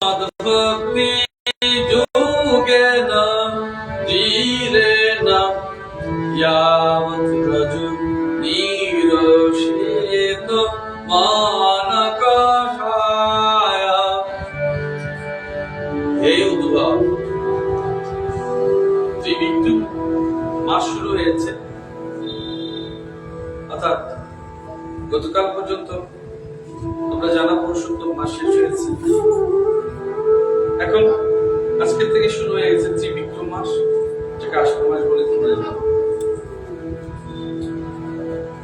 ভক্তি যোগে না ধীরে না यावत् रजु नीरोषेत मानकाशाया। हे उद्भव, ত্রিবিক্রম মাস শুরু হয়েছে, অর্থাৎ গতকাল পর্যন্ত আমরা জানা পুরুষোত্তম মাস শেষ হয়েছে। এখন আজকে থেকে শুরু হয়ে গেছে ত্রিবিক্রম মাস, যাকে আষাঢ় মাস বলে তোমরা জানো।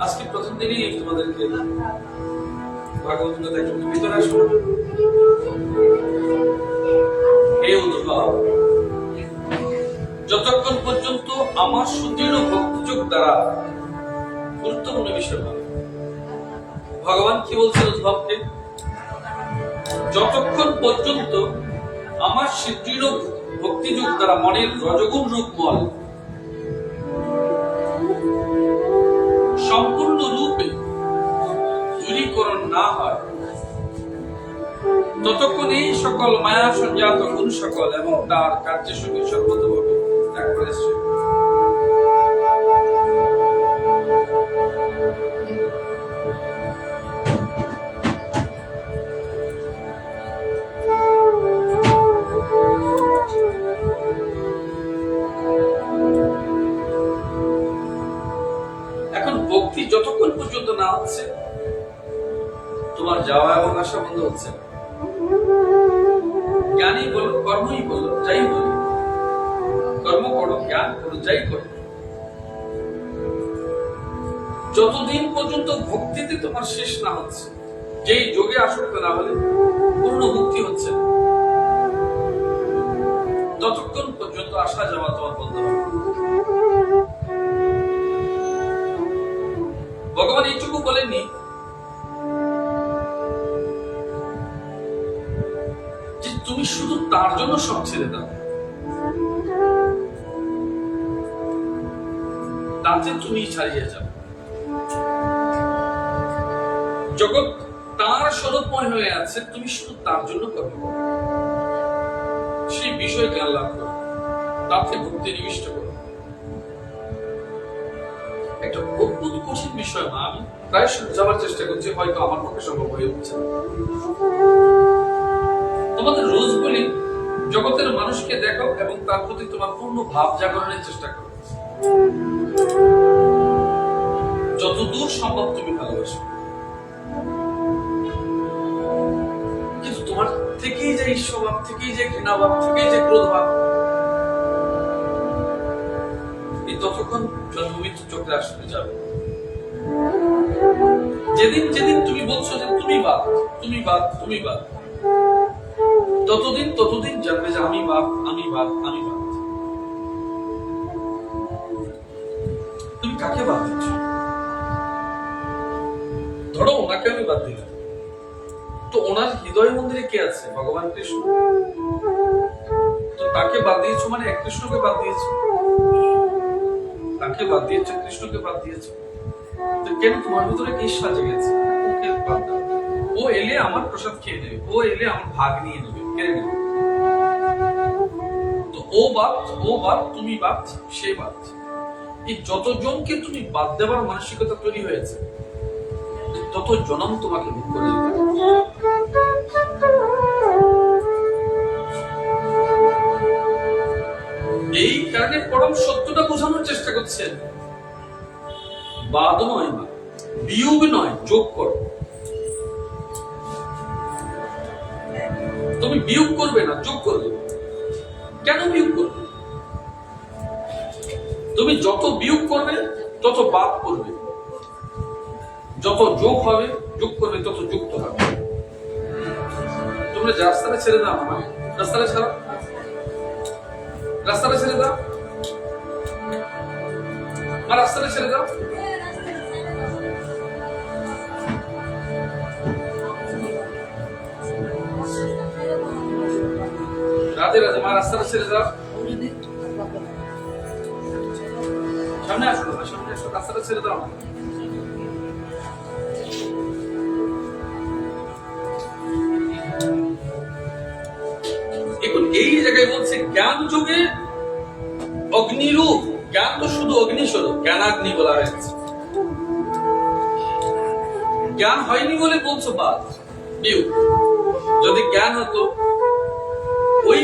আজকে প্রথম দিনই তোমাদেরকে ভাগবত কথা একটু ভিতরে আসো। হে উদ্ভব, যতক্ষণ পর্যন্ত আমার সুদৃঢ় ভক্তিযোগ দ্বারা গুরুত্বপূর্ণ বিষয় ভগবান কি বলছেন উদ্ভবকে, যতক্ষণ পর্যন্ত আমার সুদৃঢ় ভক্তিযোগ দ্বারা মনের রজগুণ রূপ মল সম্পূর্ণ রূপে দূরীকরণ না হয়, ততক্ষণ এই সকল মায়া সঞ্জাত গুণ সকল এবং তার কার্যের সঙ্গে সর্বতভাবে ত্যাগ করে ভক্তি যতক্ষণ পর্যন্ত না হচ্ছে, তোমার যাওয়া এবং আসা বন্ধ হচ্ছে। জ্ঞানই বলো, কর্মই বলো, যাই বলো, কর্ম করো, জ্ঞান করো, যাই করো, যতদিন পর্যন্ত ভক্তিতে তোমার শেষ না হচ্ছে, যেই যোগে আসক্ত না হলে পূর্ণ মুক্তি হচ্ছে, ততক্ষণ পর্যন্ত আসা যাওয়া তোমার বন্ধ হবে। ভগবান এইটুকু বলেননি যে তুমি শুধু তার জন্য সব ছেড়ে দাও, তাতে তুমি ছাড়িয়ে যাও। জগৎ তার স্বরূপময় হয়ে আছে, তুমি শুধু তার জন্য কর্ম করো, সেই বিষয় জ্ঞান লাভ করো, তাতে ভক্তি নিবিষ্ট করো। একটা অদ্ভুত কঠিন বিষয় না, আমি প্রায় যাওয়ার চেষ্টা করছি, হয়তো আমার পক্ষে সম্ভব হয়ে উঠছে। তোমাদের রোজ বলি, জগতের মানুষকে দেখো এবং তার প্রতি তোমার পূর্ণ ভাব জাগরণের চেষ্টা করো, যতদূর সম্ভব তুমি ভালোবাসো। কিন্তু তোমার থেকেই যে ঈর্ষাভাব, থেকেই যে ঘৃণাভাব, থেকেই যে ক্রোধভাব, ততক্ষণ জন্ম মৃত্যু চক্রে আসতে যাবে। যেদিন যেদিন তুমি বলছো যে তুমি বাদ, তুমি বাদ, তুমি বাদ, ততদিন জানবে যে আমি বাদ, আমি বাদ, আমি বাদ। তুমি কাকে বাদ দিচ্ছ? ধরো ওনাকে আমি বাদ দিলাম, তো ওনার হৃদয় মন্দিরে কে আছে? ভগবান কৃষ্ণ। তো তাকে বাদ দিয়েছো মানে এক কৃষ্ণকে বাদ দিয়েছো, তাকে বাদ দিয়েছো, কৃষ্ণকে বাদ দিয়েছো। তো কেন তোমার ভিতরে কি ঈর্ষা জেগেছে? ওকে বাদ দাও, ও এলে আমার প্রসাদ খেয়ে নেবে, ও এলে আমার ভাগ নিয়ে নেবে, কেড়ে নেবে। তো ও বাদ, তুমি বাদ, সে বাদ। এই যতজনকে তুমি বাদ দেওয়ার মানসিকতা তৈরি হয়েছে, তত জনম তোমাকে ভোগ করে দিতে হবে। এই কারণে পরম সত্যটা বোঝানোর চেষ্টা করছেন। বাদ নয়, বিয়োগ নয়, যোগ করো। তুমি বিয়োগ করবে না, যোগ করবে। কেন বিয়োগ করবে? তুমি যত বিয়োগ করবে তত বাদ করবে, যত যোগ হবে, যোগ করবে, তত যুক্ত হবে। তোমরা রাস্তাটা ছেড়ে দাও, না রাস্তাটা ছাড়ো, রাস্তাটা ছেড়ে দাও, রাস্তাটা ছেড়ে দাও। রাধে রাধে। রাস্তাটা ছেড়ে দাও, সামনে আসো, সামনে আসো, রাস্তাটা ছেড়ে দাও। এখন এই জায়গায় বলছে জ্ঞান যোগে অগ্নিরূপ। জ্ঞান তো শুধু অগ্নিস্বরূপ, জ্ঞানাগ্নি বলা হয়েছে। জ্ঞান হয়নি বলে বলছো বাদ। যদি জ্ঞান হতো ওই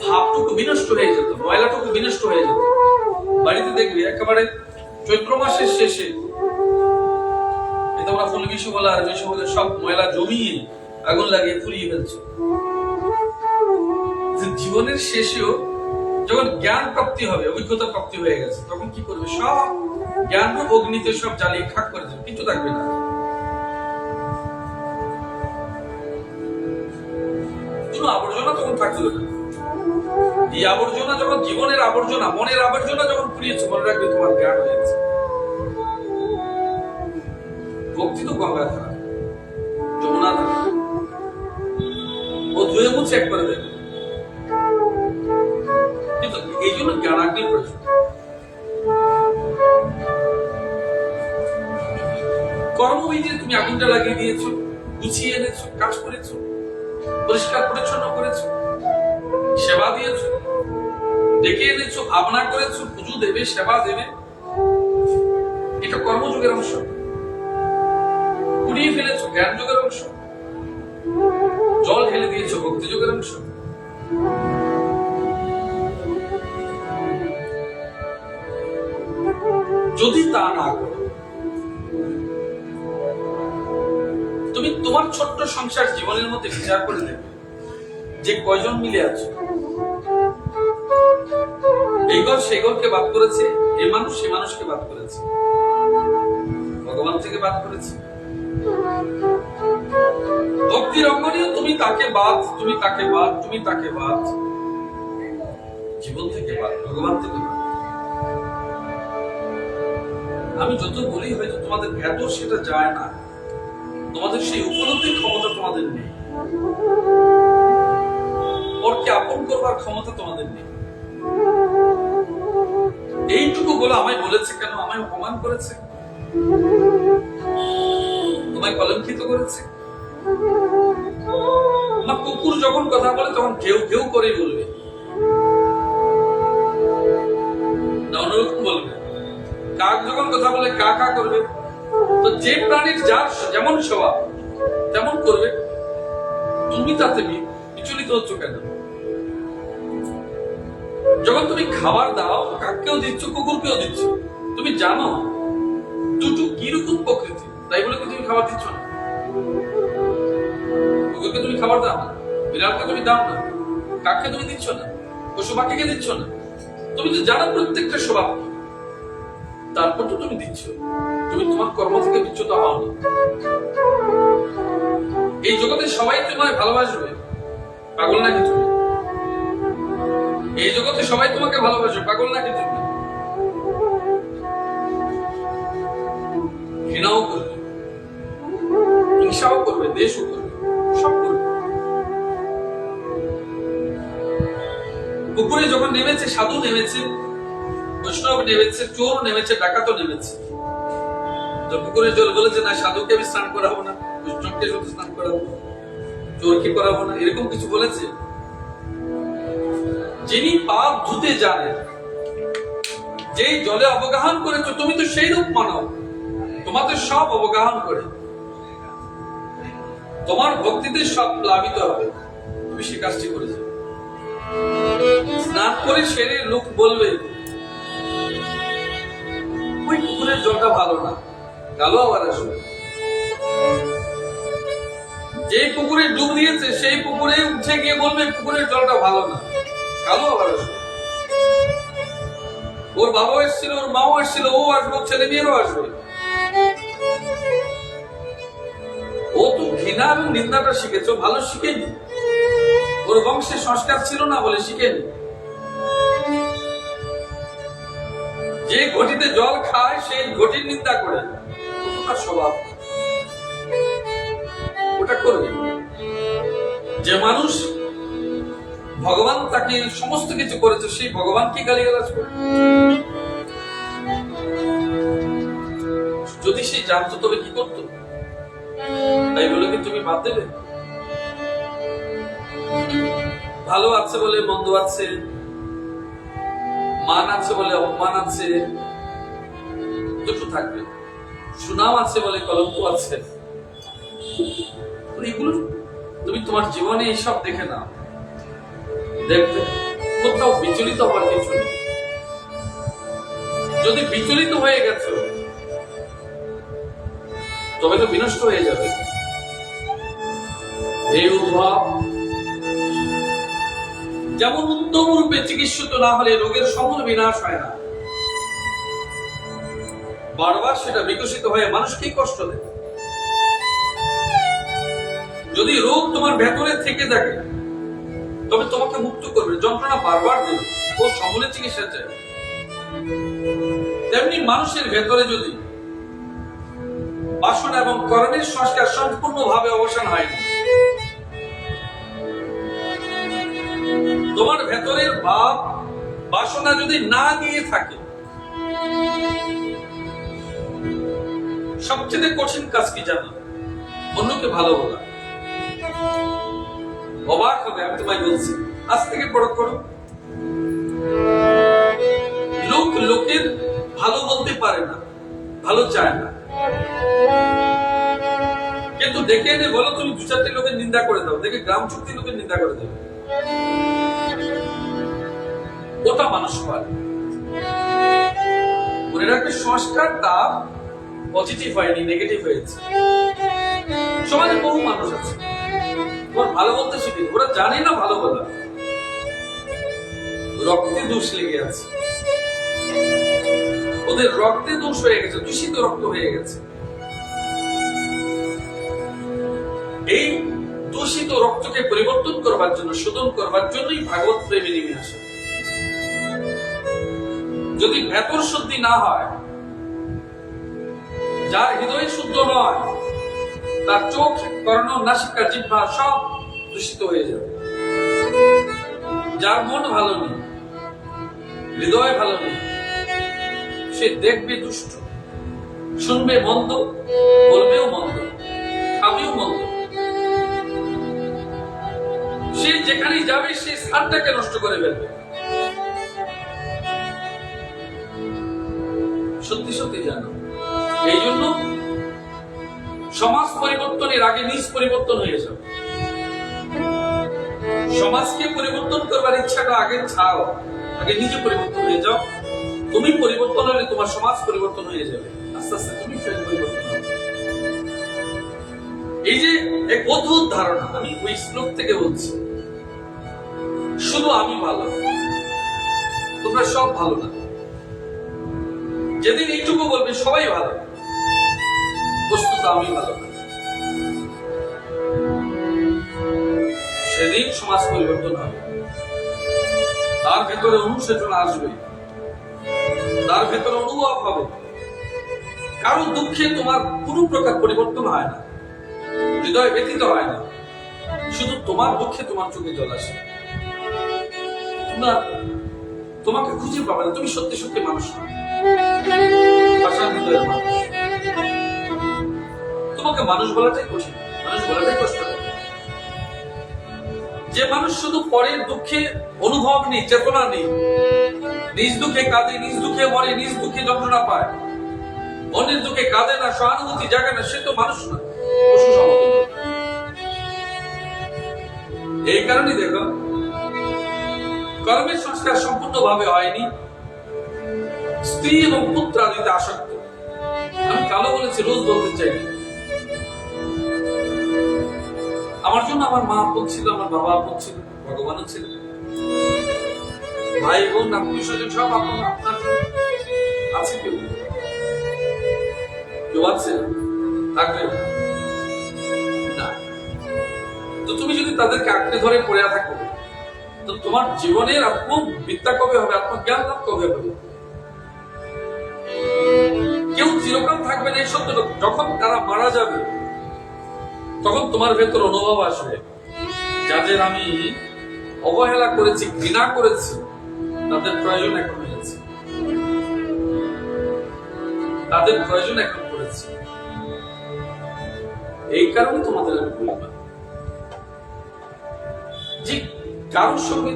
ভাবটুকু বিনষ্ট হয়ে যেত, ময়লাটুকু বিনষ্ট হয়ে যেত। বাড়িতে দেখবি একেবারে চৈত্র মাসের শেষে তোমরা ফুল বিশু বলা আর বিশু বলে সব ময়লা জমিয়ে আগুন লাগিয়ে ফুরিয়ে ফেলছো। জীবনের শেষেও যখন জ্ঞান প্রাপ্তি হবে, অভিজ্ঞতা প্রাপ্তি হয়ে গেছে, তখন কি করবে? সব জ্ঞান অগ্নিতে সব জ্বালিয়ে খাক করে দেবে, কিছু থাকবে না। কোনো আবর্জনা তখন থাকবে না। এই আবর্জনা যখন জীবনের আবর্জনা, মনের আবর্জনা যখন পুড়িয়েছে, মনে রাখবে তোমার জ্ঞান হয়েছে। ভক্তি তো গঙ্গা ধারা, যমুনা ধারা, ও ধুয়ে মুছে একবারে দেবে। কিন্তু এই জন্য জ্ঞানাগ্নি প্রয়োজন। কর্মবিধি তুমি আগুনটা লাগিয়ে দিয়েছো, গুছিয়ে এনেছো, কাজ করেছো, পরিষ্কার পরিচ্ছন্ন করেছো, সেবা দিয়েছো, ডেকে এনেছো, ভাবনা করেছো, পুজো দেবে, সেবা দেবে, এটা কর্মযোগের অংশ। পুড়িয়ে ফেলেছো, জ্ঞান যোগের অংশ। জল ঢেলে দিয়েছো, ভক্তি যোগের অংশ। যদি তা না করো, তুমি তোমার ছোট্ট সংসার জীবনের মধ্যে বিচার করে দেবে যে কয়জন মিলে আছো। এই ঘর সেই ঘরকে বাদ করেছে, এই মানুষ সে মানুষকে বাদ করেছে, ভগবান থেকে বাদ করেছে। ভক্তির অঙ্গনেও তুমি তাকে বাদ, তুমি তাকে বাদ, তুমি তাকে বাদ, জীবন থেকে বাদ, ভগবান থেকে বাদ। আমি যত বলি হয়তো তোমাদের এত সেটা যায় না, তোমাদের সেই উপলব্ধির ক্ষমতা তোমাদের নেই, পরকে আপন করবার ক্ষমতা তোমাদের নেই। এইটুকু বলে আমায় বলেছে কেন? আমায় অপমান করেছে, তোমায় কলঙ্কিত করেছে। আমার কুকুর যখন কথা বলে তখন ঘেউ ঘেউ করে বলবে, না অন্যরকম বলবে। কাক যখন কথা বলে কা কা করবে। তো যে প্রাণীর যার যেমন স্বভাব তেমন করবে। তুমি তাতে বিচলিত হচ্ছ কেন? যখন তুমি খাবার দাও, কাককেও দিচ্ছ, কুকুরকেও দিচ্ছ, তুমি জানো দুটো কিরকম প্রকৃতি, তাই বলে কি তুমি খাবার দিচ্ছ না? কুকুরকে তুমি খাবার দাও না, বিড়ালকে তুমি দাও না, কাককে তুমি দিচ্ছ না, পশু পাখিকে দিচ্ছ না। তুমি তো জানো প্রত্যেকটা স্বভাব, তারপর তো তুমি দিচ্ছ। তুমি তোমার কর্ম থেকে বিচ্যুত হওনি। এই জগতে সবাই তোমায় ভালোবাসবে, পাগল নাকি তুমি? এই জগতে সবাই তোমাকে ভালোবাসবে, পাগল নাকি তুমি? ঘৃণাও করবে, হিংসাও করবে, দেশও করবে, সব করবে। পুকুরে যখন নেমেছে, সাধু নেমেছে, বৈষ্ণব নেমেছে, চোর নেমেছে, ডাকাতও নেমেছে। পুকুরের জল বলেছে না সাধুকে আমি স্নান করাবো না, বৈষ্ণবকে শুধু স্নান করাবো, চোরকে করাবো না, এরকম কিছু বলেছে? যিনি পাপ ধুতে জানেন, যেই জলে অবগাহন করেছো, তুমি তো সেই রূপ মানব, তোমাদের সব অবগাহন করে তোমার ভক্তিতে সব প্লাবিত হবে। তুমি সে কাজটি করেছো। স্নান করে সেরে লোক বলবে ওই পুকুরের জলটা ভালো না, কালো আবার আসবে। যে পুকুরে ডুব দিয়েছে সেই পুকুরে উঠে গিয়ে বলবে পুকুরের জলটা ভালো না, কালো আবার আসবে। ওর বাবাও এসেছিল, ওর মাও এসেছিল, ও আসবে, ছেলে মেয়েরও আসবে। ও তো ঘৃণা এবং নিন্দাটা শিখেছে, ভালো শিখেনি। ওর বংশে সংস্কার ছিল না বলে শিখেনি। যে ঘটিতে জল খায় সেই ঘটির নিন্দা করে, ওটার স্বভাব, ওটা করবে। যে মানুষ ভগবান তাকে সমস্ত কিছু করেছে, সেই ভগবানকে গালিগালাজ করে। যদি সে জানতো তবে কি করতো? তাই বলে কি তুমি বাদ দেবে? ভালো আছে বলে মন্দ আছে, মান আছে বলে অপমান আছে, দুটো থাকবে। সুনাম আছে বলে কলঙ্ক আছে। এগুলো তুমি তোমার জীবনে এইসব দেখে নাও, দেখবে কোথাও বিচলিত হওয়ার কিছু নেই। যদি বিচলিত হয়ে গেছো তবে তো বিনষ্ট হয়ে যাবে। এই উদ্ভব যেমন উত্তম রূপে চিকিৎসিত না হলে রোগের সমূল বিনাশ হয় না, বারবার সেটা বিকশিত হয়ে মানুষকে কষ্ট দেয়। যদি রোগ তোমার ভেতরে থেকে থাকে তবে তোমাকে মুক্ত করবে, যন্ত্রণা বারবার দেবে, ও সমূলে চিকিৎসা চায়। তেমনি মানুষের ভেতরে যদি বাসনা এবং কর্মের সংস্কার সম্পূর্ণভাবে অবসান হয়নি, তোমার ভেতরের ভাব বাসনা যদি না গিয়ে থাকে, সবচেয়ে কঠিন কাজ কি জানো? অন্যকে ভালো বলা। অবাক হবে, আমি তোমায় বলছি, আজ থেকে পরখ করো। লোক লোকের ভালো বলতে পারে না, ভালো চায় না, কিন্তু ডেকে এনে বলো তুমি দু চারটে লোকের নিন্দা করে দাও, দেখে গ্রাম চুক্তি লোকের নিন্দা করে দেবে। ওটা মানুষ পারে। মনে রাখবে, সংস্কারটা পজিটিভ হয়নি, নেগেটিভ হয়েছে। সমাজে বহু মানুষ আছে ওরা ভালো বলতে শিখে, ওরা জানে না ভালো বলা, রক্তে দোষ লেগে আছে, ওদের রক্তে দোষ হয়ে গেছে, দূষিত রক্ত হয়ে গেছে। এই দূষিত রক্তকে পরিবর্তন করবার জন্য, শোধন করবার জন্যই ভাগবত প্রেমে নেমে আসে। যদি ভেতর শুদ্ধি না হয়, যার হৃদয় শুদ্ধ নয়, তার চোখ, কর্ণ, নাসিকা, জিহ্বা সব দূষিত হয়ে যাবে। যার মন ভালো নেই, হৃদয় ভালো নেই, সে দেখবে দুষ্ট, শুনবে মন্দ, বলবেও মন্দ, খাবেও মন্দ। সে যেখানেই যাবে সে স্থানটাকে নষ্ট করে ফেলবে। সত্যি সত্যি জানো, এই জন্য সমাজ পরিবর্তনের আগে নিজ পরিবর্তন হয়ে যাবে। সমাজকে পরিবর্তন করবার ইচ্ছাটা আগে ছাড়ো, আগে নিজে পরিবর্তন হয়ে যাও। তুমি পরিবর্তন হলে তোমার সমাজ পরিবর্তন হয়ে যাবে, আস্তে আস্তে তুমি পরিবর্তন হবে। এই যে এক অদ্ভুত ধারণা, আমি ওই শ্লোক থেকে বলছি, শুধু আমি ভালো, তোমরা সব ভালো না। যেদিন এইটুকু বলবে সবাই ভালো, বস্তুত আমি ভালো না, সেদিন সমাজ পরিবর্তন হবে। তার ভেতরে অনুশোচনা আসবে, তার ভেতরে অনুভব হবে। কারো দুঃখে তোমার কোনো প্রকার পরিবর্তন হয় না, হৃদয় ব্যথিত হয় না, শুধু তোমার দুঃখে তোমার চোখে জল আসে। তোমাকে খুঁজে পাবে না, তুমি সত্যি সত্যি মানুষ না, হৃদয়ের মানুষ। তোমাকে মানুষ বলাটাই কঠিন, মানুষ বলাটাই কষ্ট। যে মানুষ শুধু পরের দুঃখে অনুভব নেই, চেতনা নেই, নিজ দুঃখে কাঁদে, নিজ দুঃখে মরে, নিজ দুঃখে যন্ত্রণা পায়, অন্যের দুঃখে কাঁদে না, সহানুভূতি জাগে না, সে তো মানুষ না, পশু সমতুল্য। এই কারণেই দেখো, কর্মের সংস্কার সম্পূর্ণভাবে হয়নি, স্ত্রী এবং পুত্র আদিতে আসক্ত। আমি কালো বলেছি, রোজ বলতে চাই। আমার জন্য আমার মা আপন ছিল, আমার বাবা আপন ছিল, ভগবানও ছিল, ভাই বোন আত্মীয় স্বজন সব আপন। আপনার আছে কেউ? কেউ আছে? থাকবে না। তো তুমি যদি তাদেরকে আঁকড়ে ধরে পড়ে থাকো, তো তোমার জীবনের আত্মবিদ্যা কবে হবে, আত্মজ্ঞান লাভ কবে হবে? কেউ চিরকাল থাকবে না, এই সত্য। যখন তারা মারা যাবে তখন তোমার ভেতর অনুভব আসবে, যাদের আমি অবহেলা করেছি, ঘৃণা করেছি, তাদের প্রয়োজন এখন হয়েছে, তাদের প্রয়োজন এখন করেছে। এই কারণে তোমাদের আমি বললাম যে কারোর সঙ্গে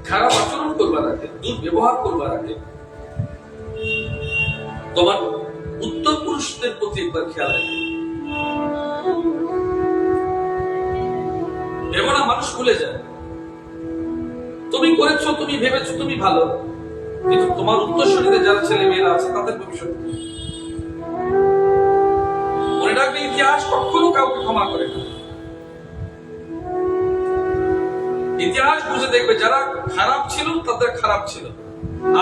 খারাপ আচরণ করবার আগে, দুর্ব্যবহার করবার আগে তোমার উত্তর পুরুষদের প্রতি একবার খেয়াল রাখবে। ভেবো না মানুষ ভুলে যায়। তুমি করেছো, তুমি ভেবেছো তুমি ভালো, কিন্তু তোমার উত্তরসূরিতে যারা ছেলে মেয়েরা আছে তাদের ভবিষ্যৎ মনে রাখবে, ইতিহাস কখনো কাউকে ক্ষমা করে না। ইতিহাস বুঝে দেখবে যারা খারাপ ছিল তাদের খারাপ ছিল।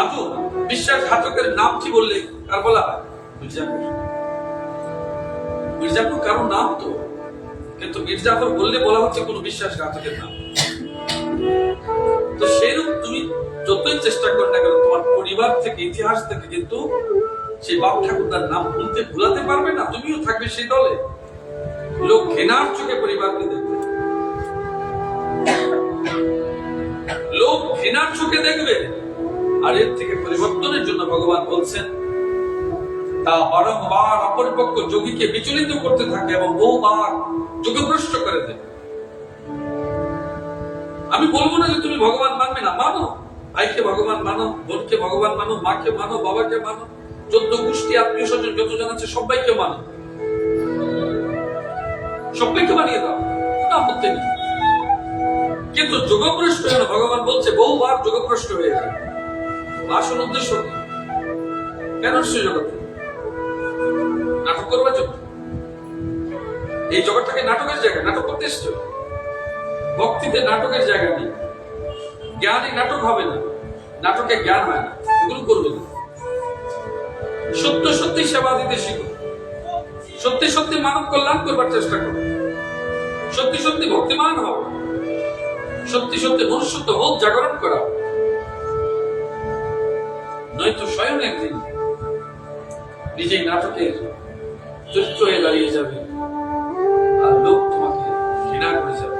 আজও বিশ্বাসঘাতকের নাম কি বললে কার বলা হয়? মির্জাফর। মির্জাফর কারো নাম তো, কিন্তু মির্জাফর বললে বলা হচ্ছে কোন বিশ্বাসঘাতকের নাম। তো সেরূপ তুমি যতই চেষ্টা করো না কেন, তোমার পরিবার থেকে, ইতিহাস থেকে কিন্তু সেই বাপ ঠাকুরদার নাম ভুলাতে পারবে না। তুমিও থাকবে সেই দলে। লোক ঘৃণার চোখে পরিবারকে দেখবে, লোক ঘৃণার চোখে দেখবে। আর এর থেকে পরিবর্তনের জন্য ভগবান বলছেন, তা বারংবার অপরিপক্ক যোগীকে বিচলিত করতে থাকে এবং বহুবার যোগভ্রষ্ট করে দেয়। আমি বলবো না যে তুমি ভগবান মানবে না, মানো। ভাইকে ভগবান মানো, বোনকে ভগবান মানো, মাকে মানো, বাবাকে মানো, 14 গোষ্ঠী আত্মীয় স্বজন যতজন আছে সবাইকে মানো, সবাইকে মানিয়ে দাও, কোনো আপত্তি নেই। কিন্তু যোগভ্রষ্ট যেন ভগবান বলছে বহুবার যোগভ্রষ্ট হয়ে যায়। আসল উদ্দেশ্য কি? কেন সে জগৎ নাটক করবার জন্য? এই জগৎটাকে নাটকের জায়গা, নাটক করতে এসছো। ভক্তিতে নাটকের জায়গা নেই। জ্ঞানে নাটক হবে না, নাটকে জ্ঞান হয় না, এগুলো করবে না। সত্য সত্যি সেবা দিতে শিখো, সত্যি সত্যি মানব কল্যাণ করবার চেষ্টা করো, সত্যি সত্যি ভক্তিমান হও, সত্যি সত্যি মনুষ্যত্ব বোধ জাগরণ করা। নয়তো স্বয়ং একদিন নিজেই নাটকের চরিত্র হয়ে দাঁড়িয়ে যাবে আর লোক তোমাকে ঘৃণা করে যাবে।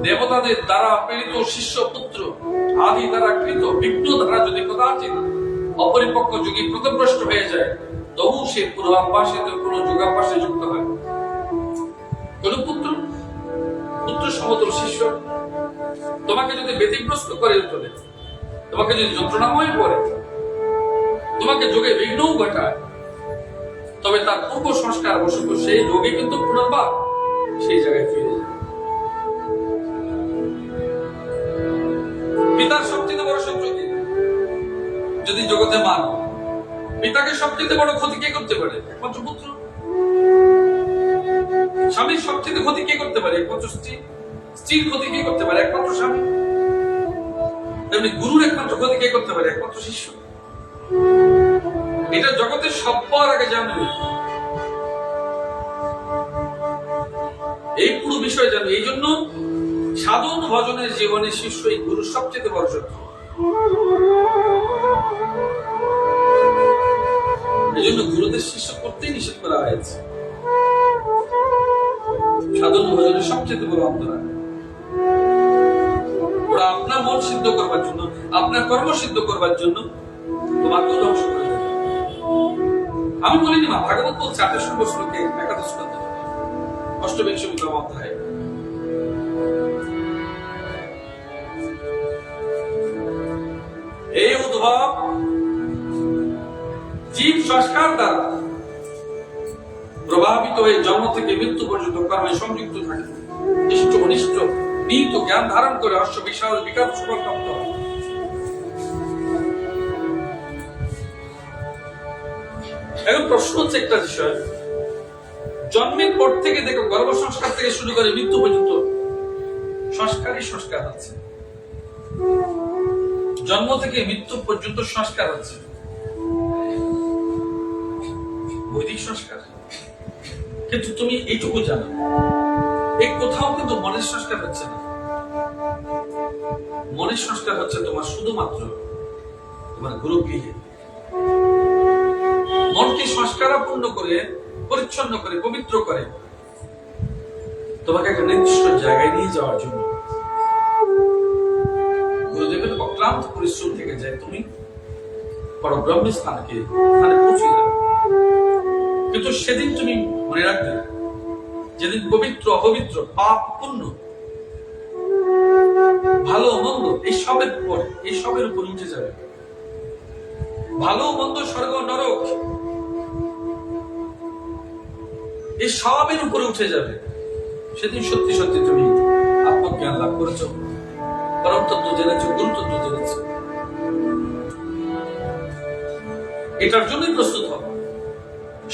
দেবতাদের দ্বারা প্রেরিত শিষ্য পুত্র আদি দ্বারা কৃত বিঘ্ন দ্বারা যদি কদাচিৎ অপরিপক্ক যোগী প্রতভ্রষ্ট হয়ে যায়, তবু সে পূর্বাভ্যাসে কোন যোগাভ্যাসে যুক্ত হয়। কোন পুত্র সমতুল শিষ্য তোমাকে যদি ব্যতিগ্রস্ত করে তোলে, তোমাকে যদি যন্ত্রণাময় করে, তোমাকে যোগে বিঘ্নও ঘটায়, তবে তার পূর্ব সংস্কার বশত সেই যোগে কিন্তু পুনর্বার সেই জায়গায় ফিরে যায়। পিতার সবচেয়ে বড় শত্রু কি? যদি জগতে মান, পিতাকে সবচেয়ে বড় ক্ষতি কে করতে পারে? একমাত্র পুত্র। স্বামীর সবচেয়ে ক্ষতি কে করতে পারে? একমাত্র স্ত্রী। স্ত্রীর ক্ষতি কে করতে পারে? একমাত্র স্বামী। তেমনি গুরুর একমাত্র ক্ষতি কে করতে পারে? একমাত্র শিষ্য। এটা জগতের সবার আগে জানবে, এই পুরো বিষয় জানবে। এই জন্য সাধন ভজনের জীবনে শিষ্য এই গুরুর সবচেয়ে বড় শত্রু। এই জন্য গুরুদের শিষ্য করতেই নিষেধ করা হয়েছে। সাধন ভজনের সবচেয়ে বড় অন্তরায়। ওরা আপনার মন সিদ্ধ করবার জন্য, আপনার কর্ম সিদ্ধ করবার জন্য তোমাকে ধ্বংস করে দেবে। আমি বলিনি মা, ভাগবত বলছে 28 নম্বর শ্লোকে 11 স্কন্ধে 8 অধ্যায়, এই উদ্ভব জীব সংস্কার দ্বারা প্রভাবিত হয়ে জন্ম থেকে মৃত্যু পর্যন্ত কর্মে সংযুক্ত থাকে। ইষ্ট অনিষ্ট নিহিত জ্ঞান ধারণ করে অশ্ব বিশাল বিকাশ প্রাপ্ত হয়। এখন প্রশ্ন হচ্ছে একটা বিষয়, জন্মের পর থেকে দেখো গর্ভ সংস্কার থেকে শুরু করে মৃত্যু পর্যন্ত সংস্কারই সংস্কার হচ্ছে। জন্ম থেকে মৃত্যু পর্যন্ত সংস্কার হচ্ছে, বৈদিক সংস্কার। কিন্তু তুমি এইটুকু জানো, এই কোথাও কিন্তু মনের সংস্কার হচ্ছে না। মনের সংস্কার হচ্ছে তোমার শুধুমাত্র তোমার গুরুগৃহে। মনকে সংস্কারাপূর্ণ করে, পরিচ্ছন্ন করে, পবিত্র করে তোমাকে একটা নির্দিষ্ট জায়গায় নিয়ে যাওয়ার জন্য গুরুদেবের অক্লান্ত পরিশ্রম থেকে যায় তুমি পরব্রহ্মের স্থানে পৌঁছে যাবে। কিন্তু সেদিন তুমি মনে রাখবে যেদিন পবিত্র অপবিত্র, পাপ পুণ্য, ভালো মন্দ এই সবের উপর উঠে যাবে। ভালো মন্দ, স্বর্গ নরক, এই সবের উপরে উঠে যাবে। সেদিন সত্যি সত্যি তুমি আত্মজ্ঞান লাভ করেছো, পরম তত্ত্ব জেনেছো, গুরু তত্ত্ব জেনেছো। এটার জন্যই প্রস্তুত হবে।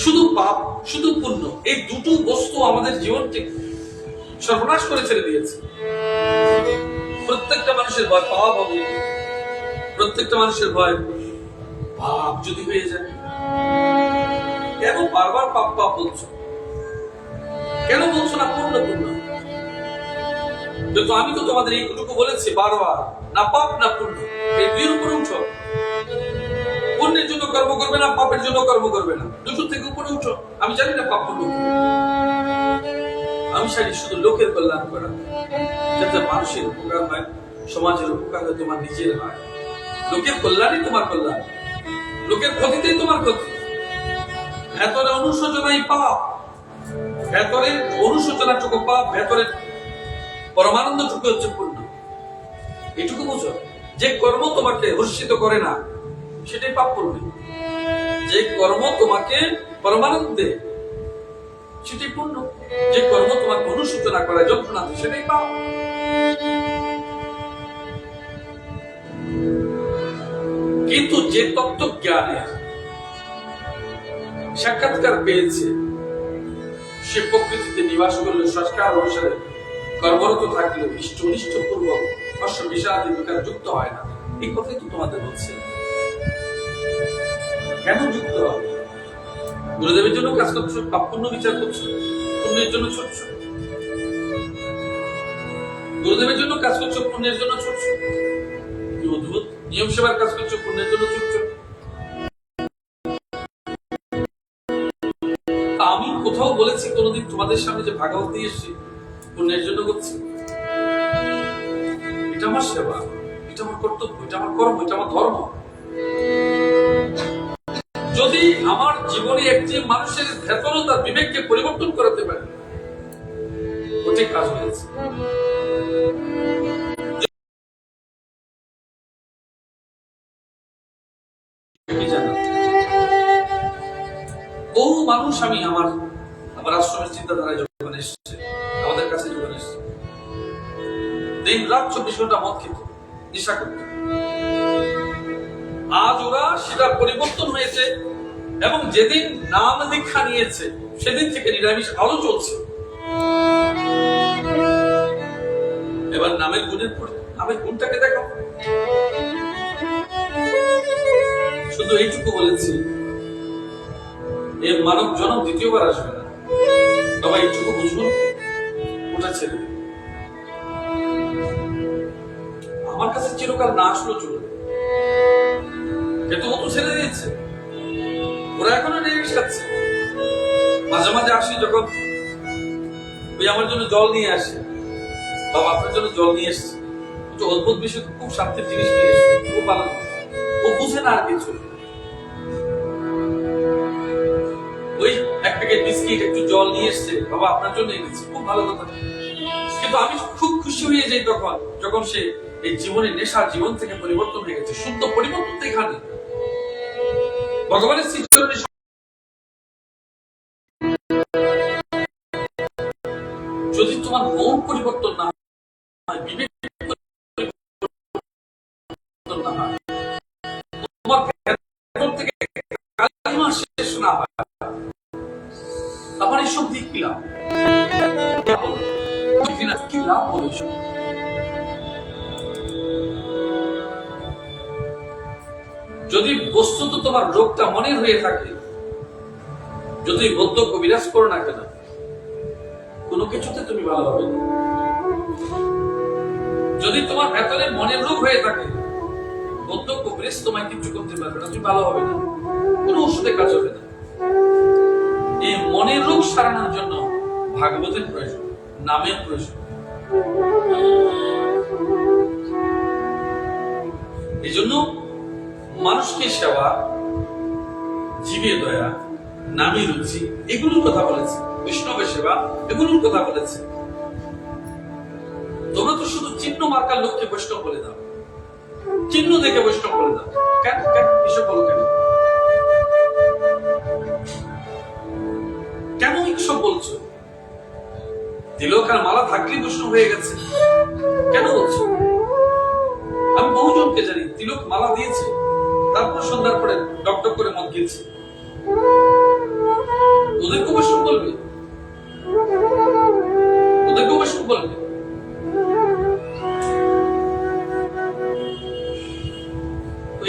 শুধু পাপ, শুধু পুণ্য, এই দুটো বস্তু আমাদের জীবনকে সর্বনাশ করে ছেড়ে দিয়েছে। প্রত্যেকটা মানুষের ভয় পাপ হবে, প্রত্যেকটা মানুষের ভয় পাপ যদি হয়ে যায়। কেন বারবার পাপ পাপ বলছো? কেন বলছো না পূর্ণ পূর্ণ? কিন্তু আমি তো তোমাদের এইটুকু বলেছি বারবার, না পাপ না পূর্ণ, এই দুইয়ের উপরে উঠো। পুণ্যের জন্য কর্ম করবে না, পাপের জন্য কর্ম করবে না, দুটো থেকে উপরে উঠো। আমি জানি না পাপ পুণ্য, আমি চাই শুধু লোকের কল্যাণ করা, যাতে মানুষের উপকার হয়, সমাজের উপকার হয়, তোমার নিজের হয়। লোকের কল্যাণই তোমার কল্যাণ, লোকের ক্ষতিতেই তোমার ক্ষতি। ভেতরে অনুশোচনাই পাপ, ভেতরের অনুশোচনাটুকু পাপ, ভেতরের পরমানন্দটুকু হচ্ছে পুণ্য। এটুকু বুঝো, যে কর্ম তোমাকে হর্ষিত করে না সেটাই পাপ করবে, যে কর্ম তোমাকে পরমানন্দ দেয় সেটাই পুণ্য, যে কর্ম তোমাকে অনুশোচনা করে, যন্ত্রণা দেয়, সেটাই পাপ। কিন্তু যে তত্ত্ব জ্ঞানের সাক্ষাৎকার পেয়েছে, সে প্রকৃতিতে নিবাস করলে, সংস্কার অনুসারে কর্মরত থাকলে ইষ্ট অনিষ্ট পূর্বক অশ্ব বিষাদি বিকার যুক্ত হয় না। এই কথাই তো তোমাদের বলছে। কেন যুক্ত হবে? গুরুদেবের জন্য কাজ করছো, পাপ পুণ্য বিচার করছো, পুণ্যের জন্য ছুটছো। গুরুদেবের জন্য কাজ করছো, পুণ্যের জন্য ছুটছো। কি অদ্ভুত! নিয়ম সেবার কাজ করছো, পুণ্যের জন্য ছুটছো। আমি কোথাও বলেছি কোনোদিন তোমাদের সামনে যে ভাগবত দিয়ে এসছি পুণ্যের জন্য করছি? এটা আমার সেবা, এটা আমার কর্তব্য, এটা আমার কর্ম, এটা আমার ধর্ম। যদি আমার জীবনে একটি মানুষের ভেতর তার বিবেককে পরিবর্তন করাতে পারে, ওটাই কাজ হয়েছে। বহু মানুষ আমি আমার আশ্রমের চিন্তাধারায় যখন এসছে, আমাদের কাছে যখন এসছে, দিন রাত 24 ঘন্টা মদ খেত, নেশা করত। আজ ওরা সেটা পরিবর্তন হয়েছে এবং যেদিন নাম দীক্ষা নিয়েছে সেদিন থেকে নিরামিষ আলো চলছে। এবার নামের গুণের পরে নামের গুণটাকে দেখো। শুধু এইটুকু বলেছি, এই মানব জন্ম দ্বিতীয়বার আসবে না। বাবা এইটুকু বুঝুন, ওটা ছেড়ে দিন। আমার কাছে চিরকাল না আসলো চলবে, কিন্তু ও তো ছেড়ে দিয়েছে। ওরা এখনো নিরামিষ খাচ্ছে। মাঝে মাঝে আসি, যখন ওই আমার জন্য জল নিয়ে আসে, বাবা আপনার জন্য জল নিয়ে এসছে, একটু অদ্ভুত বিষয়, খুব শান্তির জিনিস নিয়ে এসছে, খুব ভালো। ও বুঝে না আর কিছু। ওই এক প্যাকেট বিস্কিট, একটু জল নিয়ে এসছে, বাবা আপনার জন্য এনেছি, খুব ভালো কথা। কিন্তু আমি খুব খুশি হয়ে যাই তখন, যখন সে এই জীবনের নেশা জীবন থেকে পরিবর্তন হয়ে গেছে। শুদ্ধ পরিবর্তন তো এখানে ভগবানের শ্রীচরণে। যদি তোমার মন পরিবর্তন না হয়, বিবেক পরিবর্তন না হয়, তোমার ভেতর থেকে কালিমা শেষ না হয়, আমার এসব দিক কি লাভ? কি লাভ হবে? যদি বস্তুত তোমার রোগটা মনের হয়ে থাকে, যদি বদ্ধ কবিরাজ করো না কেন, কোনো কিছুতে তুমি ভালো হবে না। যদি তোমার ভেতরে মনের রোগ হয়ে থাকে, বদ্ধ কবিরাজ তোমায় কিছু করতে পারবে না, তুমি ভালো হবে না, কোনো ওষুধে কাজ হবে না। এই মনের রোগ সারানোর জন্য ভাগবতের প্রয়োজন, নামের প্রয়োজন। এই জন্য মানুষকে সেবা, জীবে দয়া, নামী রুচি, এগুলোর কথা বলেছে। বৈষ্ণবের সেবা, এগুলোর কথা বলেছে। তোমরা তো শুধু চিহ্ন মার্কার লোককে বৈষ্ণব বলে দাও, চিহ্ন দেখে বৈষ্ণব বলে দাও। কেন কেন এসব বলো? কেন কেন এইসব বলছো? তিলক আর মালা থাকলেই বৈষ্ণব হয়ে গেছে, কেন বলছো? আমি বহুজনকে জানি তিলক মালা দিয়েছে, তারপর সন্ধ্যার পরে ডকডক করে মদ গিয়েছে। ওদেরকে বৈষ্ণব বলবে? ওদেরকে বৈষ্ণব বলবে?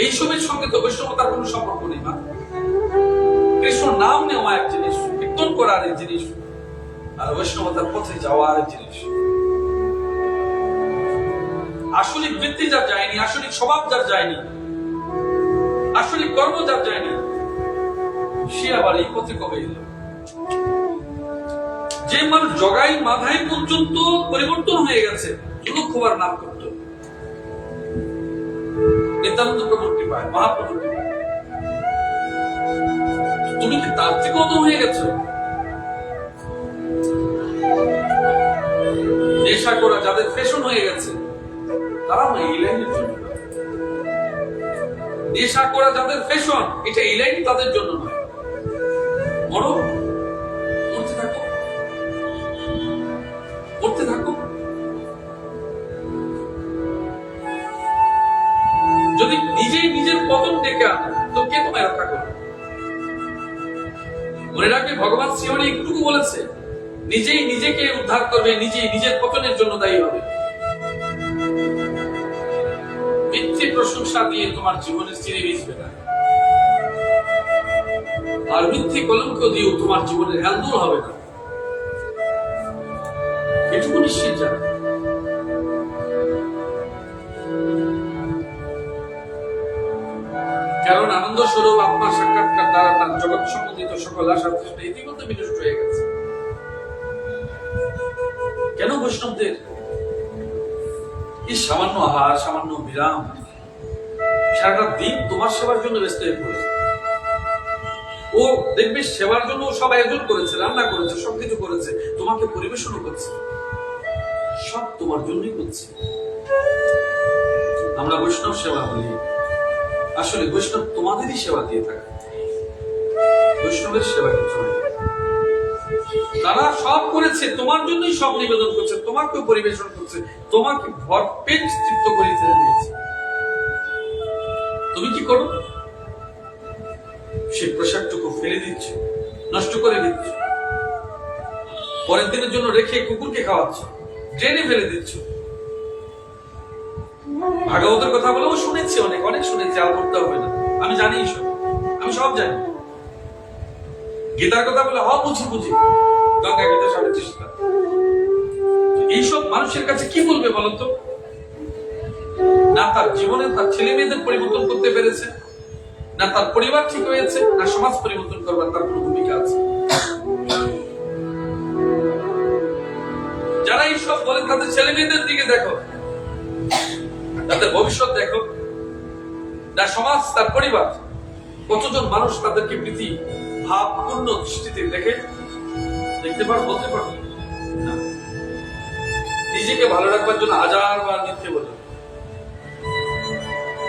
এইসবের সঙ্গে তো বৈষ্ণবতার কোন সম্পর্ক নেই। মা, কৃষ্ণ নাম নেওয়া এক জিনিস, কীর্তন করার এক জিনিস, আর বৈষ্ণবতার পথে যাওয়া এক জিনিস। আসলে বৃত্তি যার যায়নি, আসলে স্বভাব যার যায়নি, আসলে কর্ম যার যায়নি, সে আবার এই পথে কবে এলো? যে মানুষ জগাই মাধাই পর্যন্ত পরিবর্তন হয়ে গেছে, যুবক হবার নাম করত, নিত্যানন্দ প্রভুর কৃপায়, মহাপ্রভুর কৃপায়। তুমি কি তার থেকে অদম হয়ে গেছো? নেশা করা যাদের ফ্যাশন হয়ে গেছে, তারা না এই লাইনের জন্য। নেশা করা যাদের ফ্যাশন, এটা এই লাইন তাদের জন্য নয়। মরো, মরতে থাকো, মরতে থাকো। যদি নিজেই নিজের পতন ডেকে আনো, তো কে তোমায় রক্ষা করবে? মনে রাখবে, ভগবান শ্রীহরি একটুকু বলেছে, নিজেই নিজেকে উদ্ধার করবে, নিজেই নিজের পতনের জন্য দায়ী হবে। মিথ্যে প্রশংসা দিয়ে তোমার জীবনের চিরে ভিজবে না, আর মিথ্যে কলঙ্ক দিয়েও তোমার জীবনের হেলদোল হবে না, এটুকু নিশ্চিত জানো। কারণ আনন্দ স্বরূপ আত্মার সাক্ষাৎকার দ্বারা তার জগৎ সম্বন্ধিত সকল আশা ইতিমধ্যে বিনষ্ট হয়ে গেছে। কেন বৈষ্ণবদের এই সামান্য আহার, সামান্য বিরাম, সারাটা দিন তোমার সেবার জন্য ব্যস্ত হয়ে পড়েছে। ও দেখবে সেবার জন্য সব আয়োজন করেছে, রান্না করেছে, সবকিছু করেছে, তোমাকে পরিবেশনও করছে, সব তোমার জন্যই করছে। আমরা বৈষ্ণব সেবা বলি, আসলে বৈষ্ণব তোমাদেরই সেবা দিয়ে থাকে। বৈষ্ণবের সেবা কিছু হয়, তারা সব করেছে তোমার জন্যই, সব নিবেদন করছে, তোমাকে পরিবেশন করছে, তোমাকে ভরপেট তৃপ্ত করে ছেড়ে দিয়েছে। তুমি কি করো? সে প্রসাদটুকু ফেলে দিচ্ছ, নষ্ট করে দিচ্ছ, পরের দিনের জন্য রেখে কুকুরকে খাওয়াচ্ছ, ড্রেনে ফেলে দিচ্ছ। ভাগবতের কথা বলেও শুনেছি, অনেক অনেক শুনেছি, আর করতে হবে না, আমি জানি সব, আমি সব জানি। গীতার কথা বলে বুঝি বুঝি, গঙ্গা গীতা ৩৭টা। এইসব মানুষের কাছে কি বলবে বলতো? না তার জীবনে তার ছেলে মেয়েদের পরিবর্তন করতে পেরেছে, না তার পরিবার ঠিক হয়েছে, না সমাজ পরিবর্তন করবার তার কোনো ভূমিকা আছে। যারা এইসব বলে তাদের ছেলে মেয়েদের দিকে দেখো, তাদের ভবিষ্যৎ দেখো, না সমাজ, তার পরিবার, কতজন মানুষ তাদেরকে প্রীতি ভাবপূর্ণ দৃষ্টিতে দেখে, দেখতে পারো, বলতে পারো না? নিজেকে ভালো রাখবার জন্য হাজারবার মিথ্যে বলো,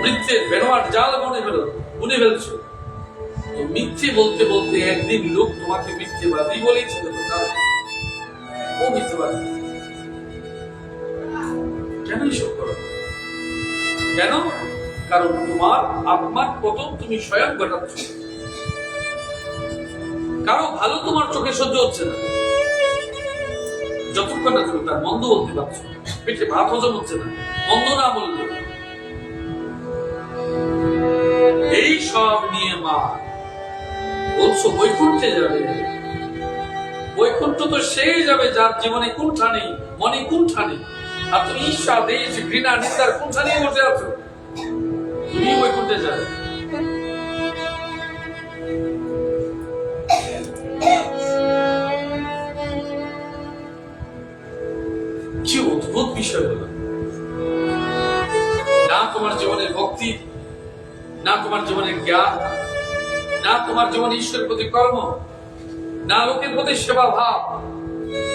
মিথ্যে বেরোয়ার জাল বুনে ফেলছো। তো মিথ্যে বলতে বলতে একদিন লোক তোমাকে মিথ্যেবাদী বলেছে, ও মিথ্যেবাদী। কেন এসব করো? কেন? কারণ তোমার আত্মার পতন তুমি স্বয়ং ঘটাচ্ছ। কারো ভালো তোমার চোখে সহ্য হচ্ছে না, যতক্ষণ না তুমি তার মন্দ বলতে পারছো, পেটে ভাত হজম হচ্ছে না, মন্দ না বললে। এই সব নিয়ে মা বলছো বৈকুণ্ঠে যাবে। বৈকুণ্ঠ তো সেই যাবে যার জীবনে কুণ্ঠা নেই, মনে কুণ্ঠা নেই। আর তুমি ঈর্ষা, দেশ, ঘৃণা, নিন্দার কুণ্ঠা নিয়ে বসে আছো, তুমি বৈকুণ্ঠে যাবে। কি অদ্ভুত বিষয় হলো, না তোমার জীবনের ভক্তি, না তোমার জীবনের জ্ঞান, না তোমার জীবনে ঈশ্বরের প্রতি কর্ম, না লোকের প্রতি সেবা ভাব,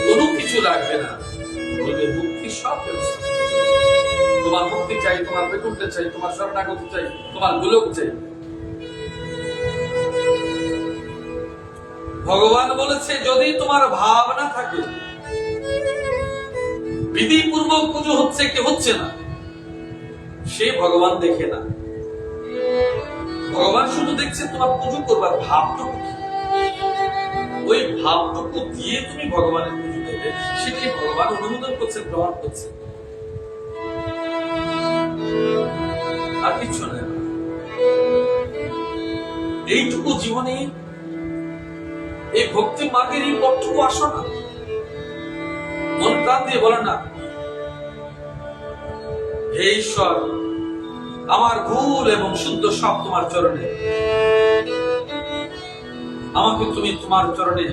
কোনো কিছু লাগবে না। বলবে মুক্তির সব ব্যবস্থা। তোমার মুক্তি চাই, তোমার বেতনটা চাই, তোমার শরণাগতি চাই, তোমার গোলক চাই। ভগবান বলেছে যদি তোমার ভাবনা থাকে বিধিপূর্বক পুজো হচ্ছে কি হচ্ছে না, সে ভগবান দেখে না। ভগবান শুধু দেখছে তোমার পুজো করবার ভাবটুকু কি। ওই ভাবটুকু দিয়ে তুমি ভগবানের পুজো করবে, সেটাই ভগবান অনুমোদন করছে, গ্রহণ করছে, আর কিছু না। এইটুকু জীবনে এই ভক্তি মার্গের এই পথটুকু আসো না, মন প্রাণ দিয়ে বলে না, হে ঈশ্বর আমার ভুল এবং শুদ্ধ সব তোমার চরণে, আমাকে তুমি তোমার চরণে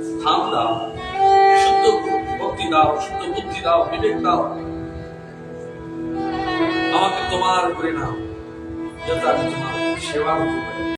স্থান দাও, শুদ্ধ ভক্তি দাও, শুদ্ধ বুদ্ধি দাও, বিবেক দাও, আমাকে তোমার করে নাও, যাতে আমি তোমার সেবা করতে পারি।